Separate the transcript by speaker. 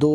Speaker 1: 2